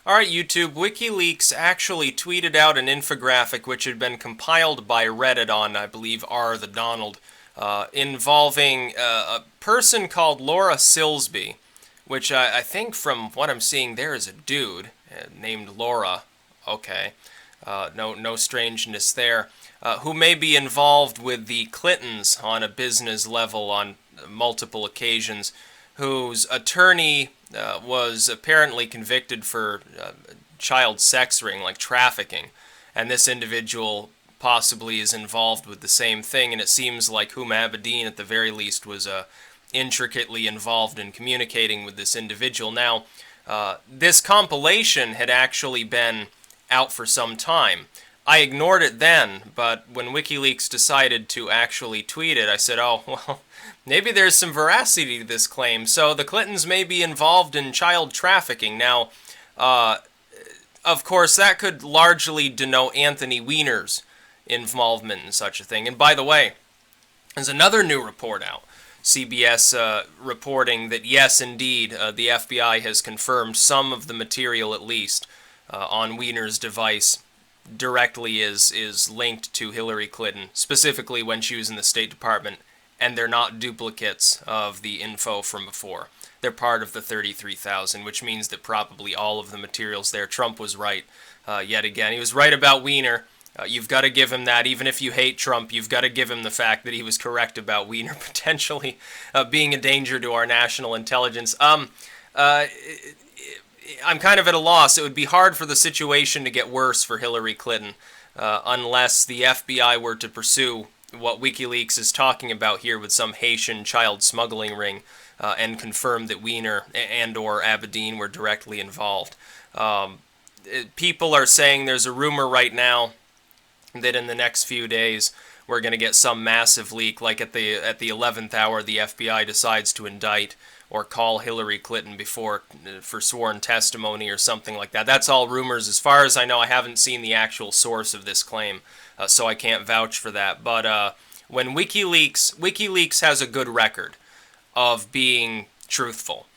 Alright, YouTube, WikiLeaks actually tweeted out an infographic which had been compiled by Reddit on, I believe, R. the Donald, involving a person called Laura Silsby, which I think from what I'm seeing there is a dude named Laura. Okay, no strangeness there. Who may be involved with the Clintons on a business level on multiple occasions, whose attorney was apparently convicted for child sex ring, like trafficking, and this individual possibly is involved with the same thing, and it seems like Huma Abedin, at the very least, was intricately involved in communicating with this individual. Now, this compilation had actually been out for some time. I ignored it then, but when WikiLeaks decided to actually tweet it, I said, oh, well, maybe there's some veracity to this claim. So the Clintons may be involved in child trafficking. Now, of course, that could largely denote Anthony Weiner's involvement in such a thing. And by the way, there's another new report out. CBS reporting that, yes, indeed, the FBI has confirmed some of the material, at least, on Weiner's device directly is linked to Hillary Clinton, specifically when she was in the State Department, and they're not duplicates of the info from before. They're part of the 33,000, which means that probably all of the materials there. Trump was right yet again. He was right about Weiner. You've got to give him that. Even if you hate Trump, you've got to give him the fact that he was correct about Weiner potentially being a danger to our national intelligence. I'm kind of at a loss. It would be hard for the situation to get worse for Hillary Clinton unless the FBI were to pursue what WikiLeaks is talking about here with some Haitian child smuggling ring and confirm that Weiner and or Abedin were directly involved. People are saying there's a rumor right now that in the next few days we're going to get some massive leak, like at the 11th hour the FBI decides to indict or call Hillary Clinton before for sworn testimony or something like that. That's all rumors. As far as I know, I haven't seen the actual source of this claim, so I can't vouch for that. But when WikiLeaks has a good record of being truthful.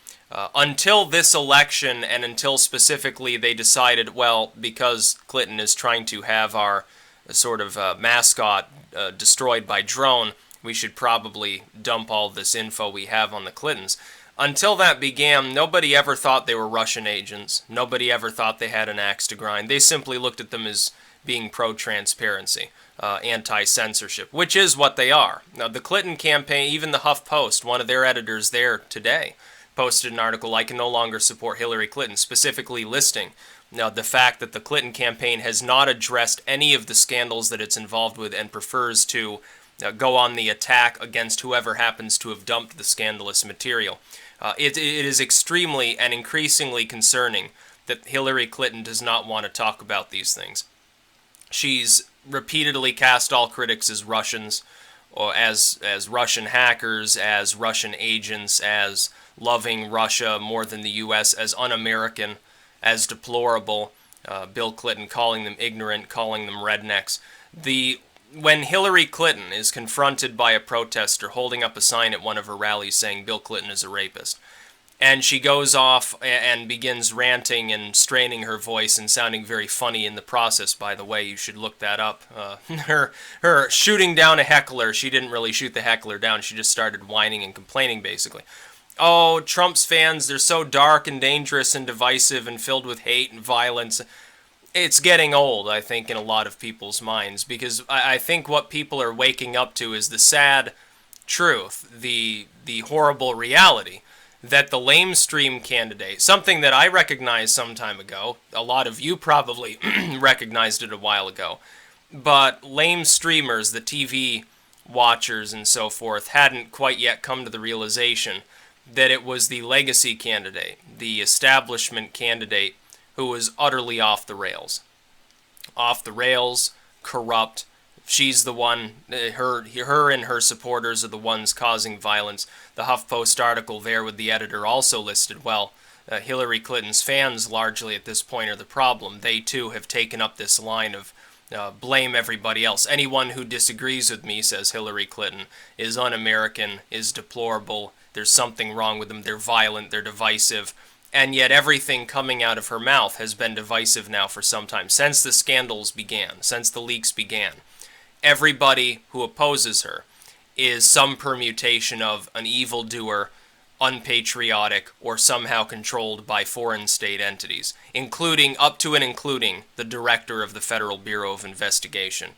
Until this election and until specifically they decided, well, because Clinton is trying to have our sort of mascot destroyed by drone, we should probably dump all this info we have on the Clintons. Until that began, nobody ever thought they were Russian agents. Nobody ever thought they had an axe to grind. They simply looked at them as being pro-transparency, anti-censorship, which is what they are. Now, the Clinton campaign, even the HuffPost, one of their editors there today, posted an article, "I can no longer support Hillary Clinton," specifically listing the fact that the Clinton campaign has not addressed any of the scandals that it's involved with and prefers to go on the attack against whoever happens to have dumped the scandalous material. It is extremely and increasingly concerning that Hillary Clinton does not want to talk about these things. She's repeatedly cast all critics as Russians, or as Russian hackers, as Russian agents, as loving Russia more than the U.S., as un-American, as deplorable. Bill Clinton calling them ignorant, calling them rednecks. When Hillary Clinton is confronted by a protester holding up a sign at one of her rallies saying Bill Clinton is a rapist, and she goes off and begins ranting and straining her voice and sounding very funny in the process, by the way, you should look that up. Her shooting down a heckler, she didn't really shoot the heckler down, she just started whining and complaining, basically. Oh, Trump's fans, they're so dark and dangerous and divisive and filled with hate and violence. It's getting old, I think, in a lot of people's minds, because I think what people are waking up to is the sad truth, the horrible reality, that the lamestream candidate, something that I recognized some time ago, a lot of you probably recognized it a while ago, but lamestreamers, the TV watchers and so forth, hadn't quite yet come to the realization that it was the legacy candidate, the establishment candidate, who was utterly off the rails. Off the rails, corrupt. She's the one, her and her supporters are the ones causing violence. The HuffPost article there with the editor also listed, well, Hillary Clinton's fans largely at this point are the problem. They too have taken up this line of blame everybody else. Anyone who disagrees with me, says Hillary Clinton, is un-American, is deplorable, there's something wrong with them, they're violent, they're divisive. And yet everything coming out of her mouth has been divisive now for some time, since the scandals began, since the leaks began. Everybody who opposes her is some permutation of an evildoer, unpatriotic, or somehow controlled by foreign state entities, including, up to and including, the director of the Federal Bureau of Investigation.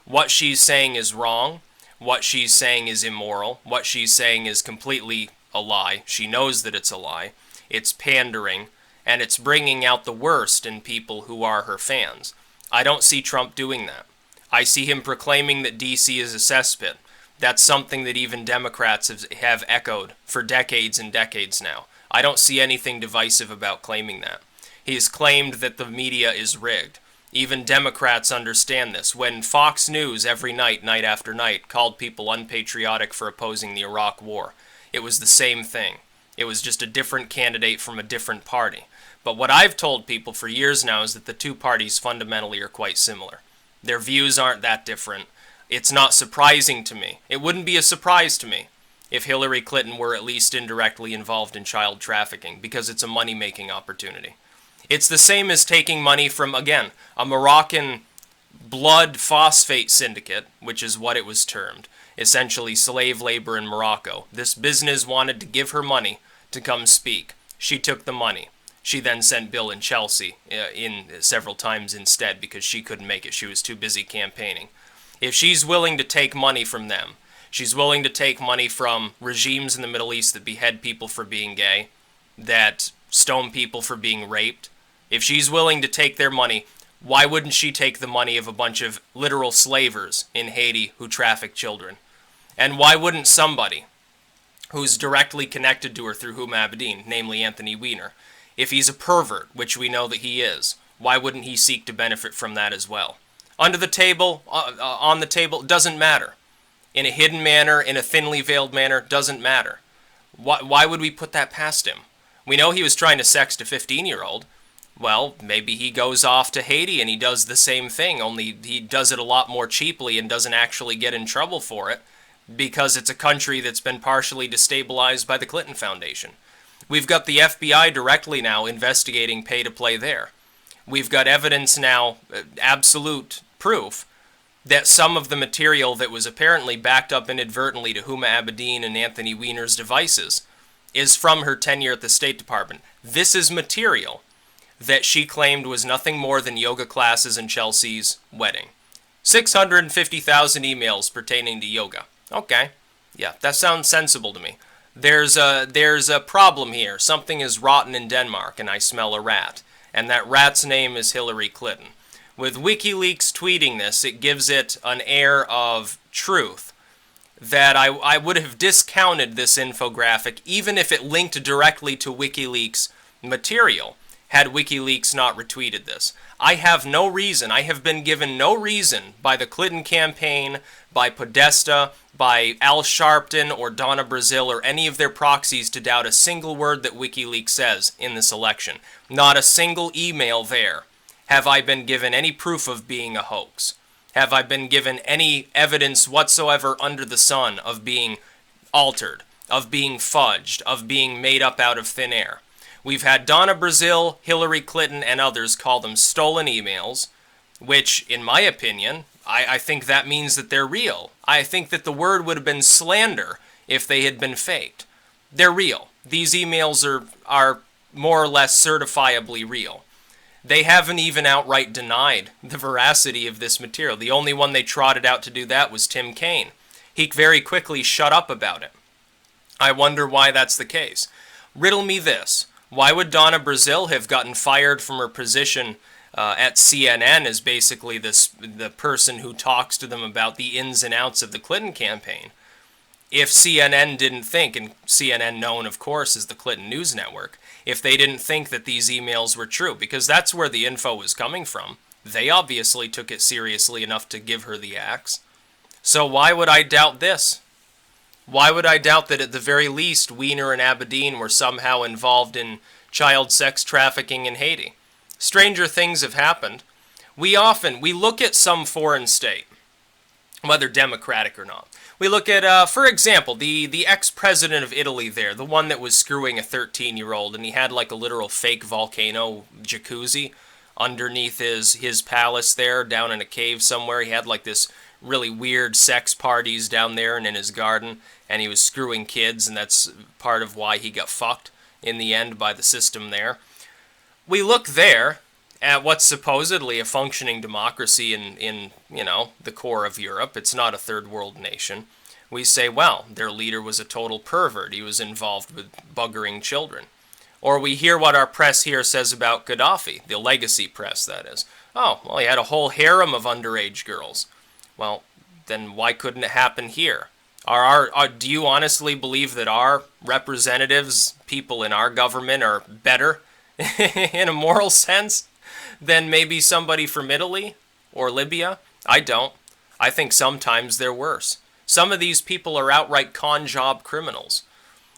What she's saying is wrong. What she's saying is immoral. What she's saying is completely a lie. She knows that it's a lie. It's pandering, and it's bringing out the worst in people who are her fans. I don't see Trump doing that. I see him proclaiming that D.C. is a cesspit. That's something that even Democrats have echoed for decades and decades now. I don't see anything divisive about claiming that. He has claimed that the media is rigged. Even Democrats understand this. When Fox News every night, night after night, called people unpatriotic for opposing the Iraq War, it was the same thing. It was just a different candidate from a different party. But what I've told people for years now is that the two parties fundamentally are quite similar. Their views aren't that different. It's not surprising to me. It wouldn't be a surprise to me if Hillary Clinton were at least indirectly involved in child trafficking, because it's a money-making opportunity. It's the same as taking money from, again, a Moroccan blood phosphate syndicate, which is what it was termed, essentially slave labor in Morocco. This business wanted to give her money to come speak. She took the money. She then sent Bill and Chelsea in several times instead because she couldn't make it. She was too busy campaigning. If she's willing to take money from them, she's willing to take money from regimes in the Middle East that behead people for being gay, that stone people for being raped. If she's willing to take their money, why wouldn't she take the money of a bunch of literal slavers in Haiti who traffic children? And why wouldn't somebody who's directly connected to her through Huma Abedin, namely Anthony Weiner, if he's a pervert, which we know that he is, why wouldn't he seek to benefit from that as well? Under the table, on the table, doesn't matter. In a hidden manner, in a thinly veiled manner, doesn't matter. Why would we put that past him? We know he was trying to sext a 15-year-old. Well, maybe he goes off to Haiti and he does the same thing, only he does it a lot more cheaply and doesn't actually get in trouble for it because it's a country that's been partially destabilized by the Clinton Foundation. We've got the FBI directly now investigating pay-to-play there. We've got evidence now, absolute proof, that some of the material that was apparently backed up inadvertently to Huma Abedin and Anthony Weiner's devices is from her tenure at the State Department. This is material that she claimed was nothing more than yoga classes and Chelsea's wedding. 650,000 emails pertaining to yoga. Okay, yeah, that sounds sensible to me. There's a problem here. Something is rotten in Denmark, and I smell a rat. And that rat's name is Hillary Clinton. With WikiLeaks tweeting this, it gives it an air of truth that I would have discounted this infographic even if it linked directly to WikiLeaks material had WikiLeaks not retweeted this. I have no reason, I have been given no reason by the Clinton campaign, by Podesta, by Al Sharpton or Donna Brazil or any of their proxies to doubt a single word that WikiLeaks says in this election. Not a single email there have I been given any proof of being a hoax. Have I been given any evidence whatsoever under the sun of being altered, of being fudged, of being made up out of thin air. We've had Donna Brazil, Hillary Clinton, and others call them stolen emails, which, in my opinion, I think that means that they're real. I think that the word would have been slander if they had been faked. They're real. These emails are more or less certifiably real. They haven't even outright denied the veracity of this material. The only one they trotted out to do that was Tim Kaine. He very quickly shut up about it. I wonder why that's the case. Riddle me this. Why would Donna Brazil have gotten fired from her position at CNN as basically the person who talks to them about the ins and outs of the Clinton campaign if CNN didn't think, and CNN known, of course, as the Clinton News Network, if they didn't think that these emails were true, because that's where the info was coming from. They obviously took it seriously enough to give her the axe. So why would I doubt this? Why would I doubt that at the very least Weiner and Abedin were somehow involved in child sex trafficking in Haiti? Stranger things have happened. We look at some foreign state whether democratic or not. We look at, for example, the ex-president of Italy there, the one that was screwing a 13-year-old, and he had like a literal fake volcano jacuzzi underneath his palace there, down in a cave somewhere. He had like this really weird sex parties down there and in his garden, and he was screwing kids, and that's part of why he got fucked in the end by the system there. We look there at what's supposedly a functioning democracy in the core of Europe. It's not a third world nation. We say, well, their leader was a total pervert. He was involved with buggering children. Or we hear what our press here says about Gaddafi, the legacy press, that is. Oh, well, he had a whole harem of underage girls. Well, then why couldn't it happen here? Do you honestly believe that our representatives, people in our government, are better in a moral sense than maybe somebody from Italy or Libya? I don't. I think sometimes they're worse. Some of these people are outright con job criminals.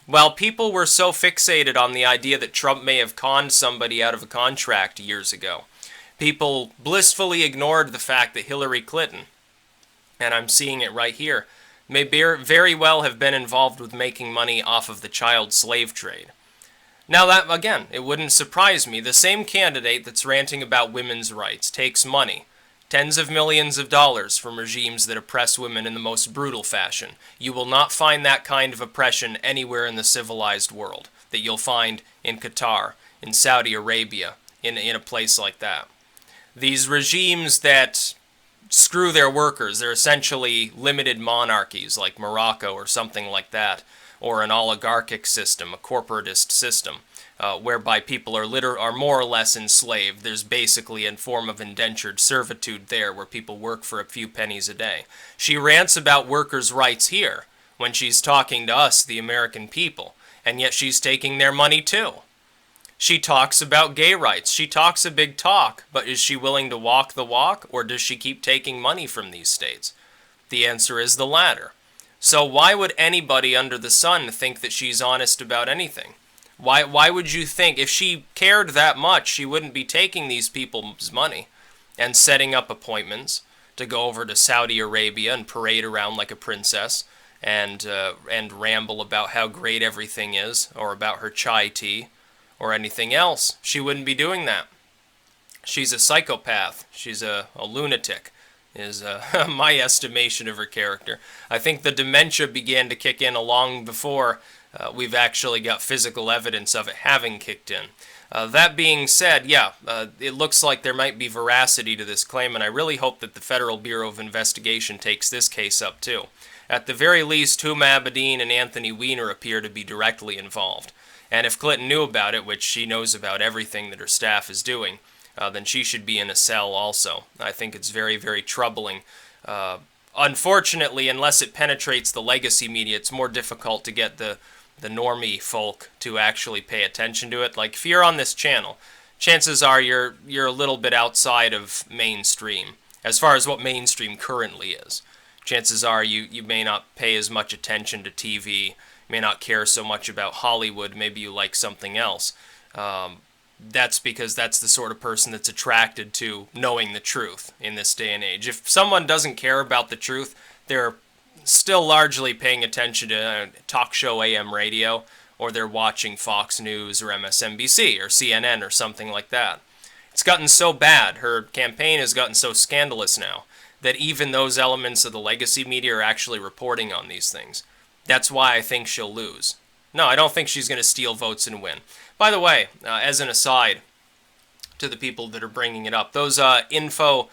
While people were so fixated on the idea that Trump may have conned somebody out of a contract years ago, people blissfully ignored the fact that Hillary Clinton, and I'm seeing it right here, may very well have been involved with making money off of the child slave trade. Now that, again, it wouldn't surprise me. The same candidate that's ranting about women's rights takes money, tens of millions of dollars, from regimes that oppress women in the most brutal fashion. You will not find that kind of oppression anywhere in the civilized world that you'll find in Qatar, in Saudi Arabia, in a place like that. These regimes that screw their workers, they're essentially limited monarchies like Morocco or something like that, or an oligarchic system, a corporatist system, whereby people are more or less enslaved. There's basically a form of indentured servitude there, where people work for a few pennies a day. She rants about workers' rights here when she's talking to us, the American people, and yet she's taking their money too. She talks about gay rights. She talks a big talk, but is she willing to walk the walk, or does she keep taking money from these states? The answer is the latter. So why would anybody under the sun think that she's honest about anything? Why would you think, if she cared that much, she wouldn't be taking these people's money and setting up appointments to go over to Saudi Arabia and parade around like a princess and ramble about how great everything is, or about her chai tea, or anything else? She wouldn't be doing that. She's a psychopath. She's a lunatic, is my estimation of her character. I think the dementia began to kick in long before we've actually got physical evidence of it having kicked in. That being said, it looks like there might be veracity to this claim, and I really hope that the Federal Bureau of Investigation takes this case up too. At the very least, Huma Abedin and Anthony Weiner appear to be directly involved. And if Clinton knew about it, which she knows about everything that her staff is doing, then she should be in a cell also. I think it's very, very troubling. Unfortunately, unless it penetrates the legacy media, it's more difficult to get the normie folk to actually pay attention to it. Like, if you're on this channel, chances are you're a little bit outside of mainstream, as far as what mainstream currently is. Chances are you may not pay as much attention to TV, may not care so much about Hollywood, maybe you like something else. That's because that's the sort of person that's attracted to knowing the truth in this day and age. If someone doesn't care about the truth, they're still largely paying attention to talk show AM radio, or they're watching Fox News or MSNBC or CNN or something like that. It's gotten so bad, her campaign has gotten so scandalous now, that even those elements of the legacy media are actually reporting on these things. That's why I think she'll lose. No, I don't think she's going to steal votes and win. By the way, as an aside to the people that are bringing it up, those graphics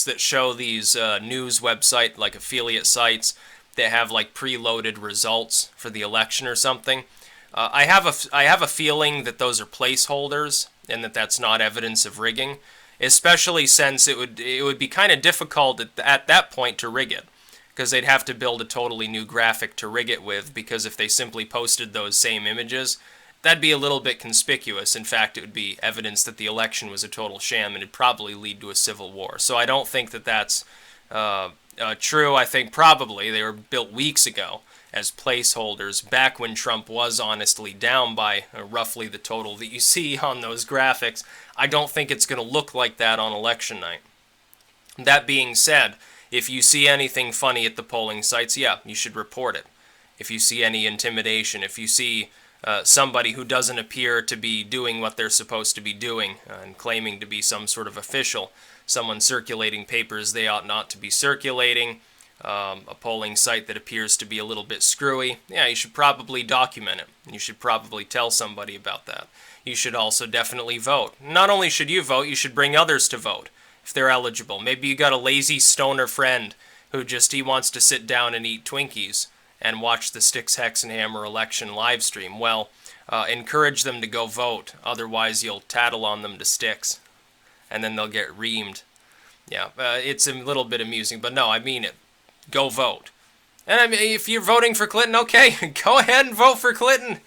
that show these news website, like affiliate sites, that have like preloaded results for the election or something, I have a feeling that those are placeholders and that that's not evidence of rigging, especially since it would be kind of difficult at that point to rig it, because they'd have to build a totally new graphic to rig it with, because if they simply posted those same images, that'd be a little bit conspicuous. In fact, it would be evidence that the election was a total sham, and it'd probably lead to a civil war. So I don't think that that's true. I think probably they were built weeks ago as placeholders, back when Trump was honestly down by roughly the total that you see on those graphics. I don't think it's going to look like that on election night. That being said, If you see anything funny at the polling sites, yeah, you should report it. If you see any intimidation, if you see somebody who doesn't appear to be doing what they're supposed to be doing and claiming to be some sort of official, someone circulating papers they ought not to be circulating, a polling site that appears to be a little bit screwy, yeah, you should probably document it. You should probably tell somebody about that. You should also definitely vote. Not only should you vote, you should bring others to vote if they're eligible. Maybe you got a lazy stoner friend who he wants to sit down and eat Twinkies and watch the Styx, Hex, and Hammer election live stream. Well, encourage them to go vote. Otherwise, you'll tattle on them to Styx, and then they'll get reamed. Yeah, it's a little bit amusing, but no, I mean it. Go vote. And I mean, if you're voting for Clinton, okay, go ahead and vote for Clinton.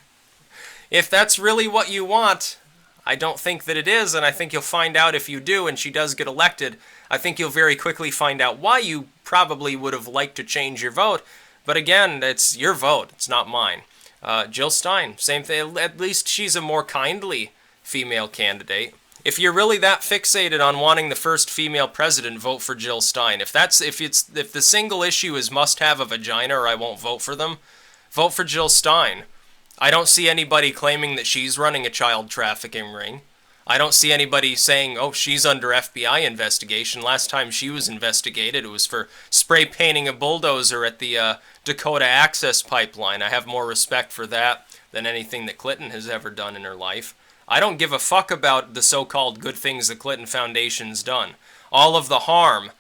If that's really what you want, I don't think that it is, and I think you'll find out if you do and she does get elected. I think you'll very quickly find out why you probably would have liked to change your vote. But again, it's your vote. It's not mine. Jill Stein, same thing. At least she's a more kindly female candidate. If you're really that fixated on wanting the first female president, vote for Jill Stein. If the single issue is must have a vagina or I won't vote for them, vote for Jill Stein. I don't see anybody claiming that she's running a child trafficking ring. I don't see anybody saying, oh, she's under FBI investigation. Last time she was investigated, it was for spray painting a bulldozer at the Dakota Access Pipeline. I have more respect for that than anything that Clinton has ever done in her life. I don't give a fuck about the so-called good things the Clinton Foundation's done. All of the harm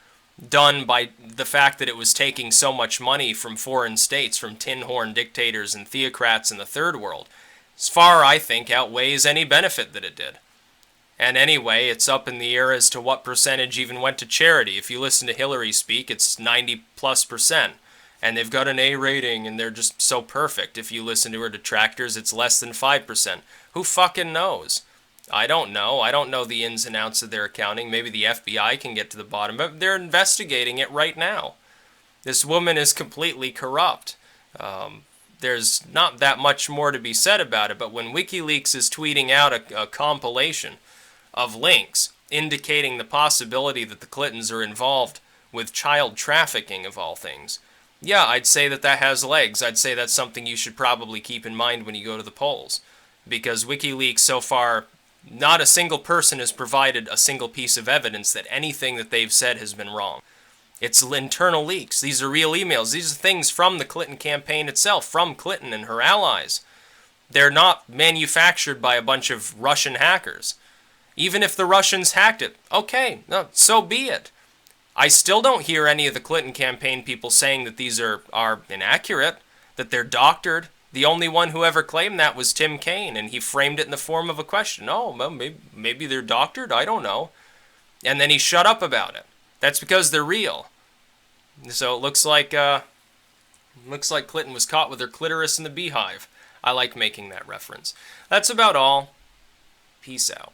done by the fact that it was taking so much money from foreign states, from tin horn dictators and theocrats in the third world, as far, I think, outweighs any benefit that it did. And anyway, it's up in the air as to what percentage even went to charity. If you listen to Hillary speak, it's 90+%. And they've got an A rating, and they're just so perfect. If you listen to her detractors, it's less than 5%. Who fucking knows? I don't know. I don't know the ins and outs of their accounting. Maybe the FBI can get to the bottom, but they're investigating it right now. This woman is completely corrupt. There's not that much more to be said about it, but when WikiLeaks is tweeting out a compilation of links indicating the possibility that the Clintons are involved with child trafficking, of all things, yeah, I'd say that has legs. I'd say that's something you should probably keep in mind when you go to the polls. Because WikiLeaks so far, not a single person has provided a single piece of evidence that anything that they've said has been wrong. It's internal leaks. These are real emails. These are things from the Clinton campaign itself, from Clinton and her allies. They're not manufactured by a bunch of Russian hackers. Even if the Russians hacked it, okay, no, so be it. I still don't hear any of the Clinton campaign people saying that these are inaccurate, that they're doctored. The only one who ever claimed that was Tim Kaine, and he framed it in the form of a question. Oh, well, maybe they're doctored, I don't know. And then he shut up about it. That's because they're real. So it looks like Clinton was caught with her clitoris in the beehive. I like making that reference. That's about all. Peace out.